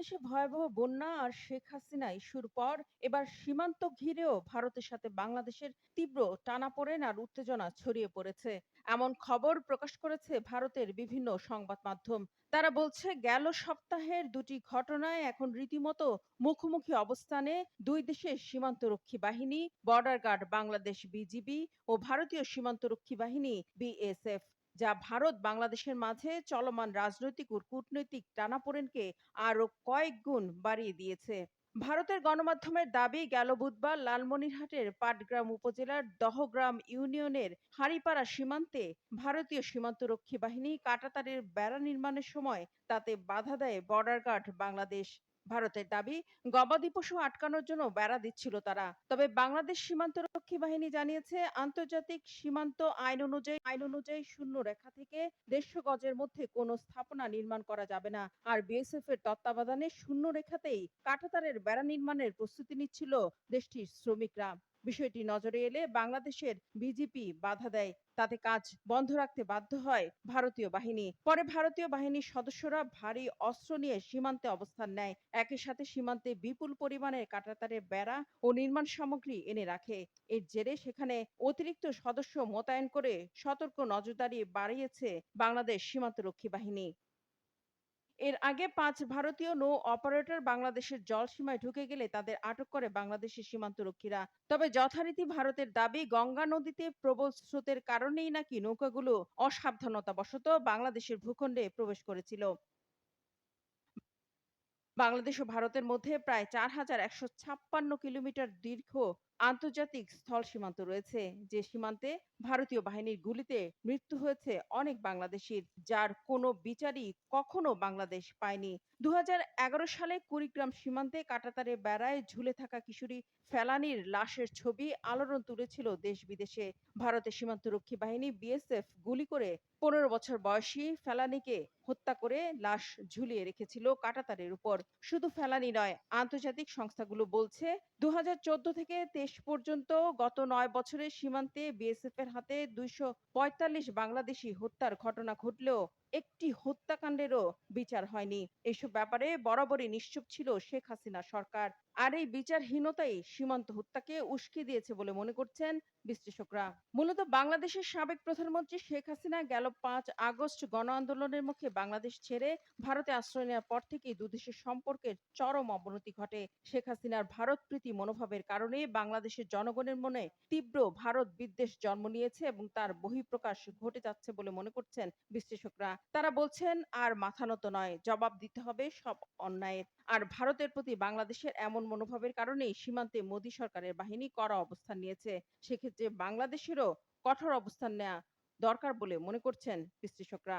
বাংলাদেশে ভয়াবহ বন্যা আর শেখ হাসিনা ইস্যুর পর এবার সীমান্ত ঘিরেও ভারতের সাথে বাংলাদেশের তীব্র টানাপোড়েন আর উত্তেজনা ছড়িয়ে পড়েছে। এমন খবর প্রকাশ করেছে ভারতের বিভিন্ন সংবাদ মাধ্যম। তারা বলছে গেল সপ্তাহের দুটি ঘটনায় এখন রীতিমতো মুখোমুখি অবস্থানে দুই দেশের সীমান্তরক্ষী বাহিনী, বর্ডার গার্ড বাংলাদেশ বিজিবি ও ভারতীয় সীমান্তরক্ষী বাহিনী বিএসএফ, যা ভারত বাংলাদেশের মাঝে চলমান রাজনৈতিক ও কূটনৈতিক টানাপোড়েনকে আরো কয়েক গুণ বাড়িয়ে দিয়েছে। ভারতের গণমাধ্যমের দাবি, গেল বুধবার লালমনিরহাটের পাটগ্রাম উপজেলার দহগ্রাম ইউনিয়নের হাড়িপাড়া সীমান্তে ভারতীয় সীমান্তরক্ষী বাহিনী কাঁটাতারের বেড়া নির্মাণের সময় তাতে বাধা দেয় বর্ডার গার্ড বাংলাদেশ। ভারতের দাবি, গবাদি পশু আটকানোর জন্য বেড়া দিচ্ছিল তারা। তবে বাংলাদেশ সীমান্তরক্ষী বাহিনী জানিয়েছে, আন্তর্জাতিক সীমান্ত আইন অনুযায়ী শূন্য রেখা থেকে ১৫০ গজের মধ্যে কোনো স্থাপনা নির্মাণ করা যাবে না। আর বিএসএফ এর তত্ত্বাবধানে শূন্য রেখাতেই কাঁটাতারের বেড়া নির্মাণের প্রস্তুতি নিচ্ছিল দেশটির শ্রমিকরা। বিষয়টি নজরে এলে বাংলাদেশের বিজিপি বাধা দেয়। তাতে কাজ বন্ধ রাখতে বাধ্য হয় ভারতীয় বাহিনী। পরে ভারতীয় বাহিনীর সদস্যরা ভারী অস্ত্র নিয়ে সীমান্তে অবস্থান নেয়। একই সাথে সীমান্তে বিপুল পরিমাণের কাঁটাতারের বেড়া ও নির্মাণ সামগ্রী এনে রাখে। এর জেরে সেখানে অতিরিক্ত সদস্য মোতায়েন করে সতর্ক নজরদারি বাড়িয়েছে বাংলাদেশ সীমান্তরক্ষী বাহিনী। এর আগে ৫ ভারতীয় নৌ অপারেটর বাংলাদেশের জলসীমায় ঢুকে গেলে তাদের আটক করে বাংলাদেশের সীমান্তরক্ষীরা। তবে যথারীতি ভারতের দাবি, গঙ্গা নদীতে প্রবল স্রোতের কারণেই নাকি নৌকাগুলো অসাবধানতাবশত বাংলাদেশের ভূখণ্ডে প্রবেশ করেছিল। বাংলাদেশ ও ভারতের মধ্যে প্রায় ৪,১৫৬ কিলোমিটার দীর্ঘ আন্তর্জাতিক স্থল সীমান্ত রয়েছে, যে সীমান্তে ভারতীয় বাহিনীর গুলিতে মৃত্যু হয়েছে অনেক বাংলাদেশির, যার কোনো বিচারই কখনো বাংলাদেশ পায়নি। ২০১১ সালে কুড়িগ্রাম সীমান্তে কাঁটাতারে বেড়ায় ঝুলে থাকা কিশোরী ফেলানীর লাশের ছবি আলোড়ন তুলেছিল দেশ বিদেশে। ভারতের সীমান্তরক্ষী বাহিনী বিএসএফ গুলি করে ১৫ বছর বয়সী ফেলানীকে হত্যা করে লাশ ঝুলিয়ে রেখেছিল কাঁটাতারের উপর। শুধু ফেলানী নয়, আন্তর্জাতিক সংস্থাগুলো বলছে ২০১৪ থেকে ২৩ পর্যন্ত গত ৯ বছরে সীমান্তে বিএসএফ এর হাতে ২৪৫ বাংলাদেশি হত্যার ঘটনা ঘটলেও একটি হত্যাকাণ্ডেরও বিচার হয়নি। এসব ব্যাপারে বরাবরই নিশ্চুপ ছিল শেখ হাসিনা সরকার। আর এই বিচারহীনতাই সীমান্ত হত্যাকে উস্কে দিয়েছে বলে মনে করছেন বিশ্লেষকরা। মূলত বাংলাদেশের সাবেক প্রধানমন্ত্রী শেখ হাসিনা গেল ৫ আগস্ট গণ আন্দোলনের মুখে বাংলাদেশ ছেড়ে ভারতে আশ্রয় নেওয়ার পর থেকেই দুদেশের সম্পর্কের চরম অবনতি ঘটে। শেখ হাসিনার ভারতপ্রীতি মনোভাবের কারণে বাংলাদেশের জনগণের মনে তীব্র ভারত বিদ্বেষ জন্ম নিয়েছে এবং তার বহিঃপ্রকাশ ঘটে যাচ্ছে বলে মনে করছেন বিশ্লেষকরা। তারা বলছেন, আর মাথা নত নয়, জবাব দিতে হবে সব অন্যায়ের। আর ভারতের প্রতি বাংলাদেশের এমন মনোভাবের কারণেই সীমান্তে মোদী সরকারের বাহিনী কড়া অবস্থান নিয়েছে। সেক্ষেত্রে বাংলাদেশেরও কঠোর অবস্থান নেওয়া দরকার বলে মনে করছেন বিশ্লেষকরা।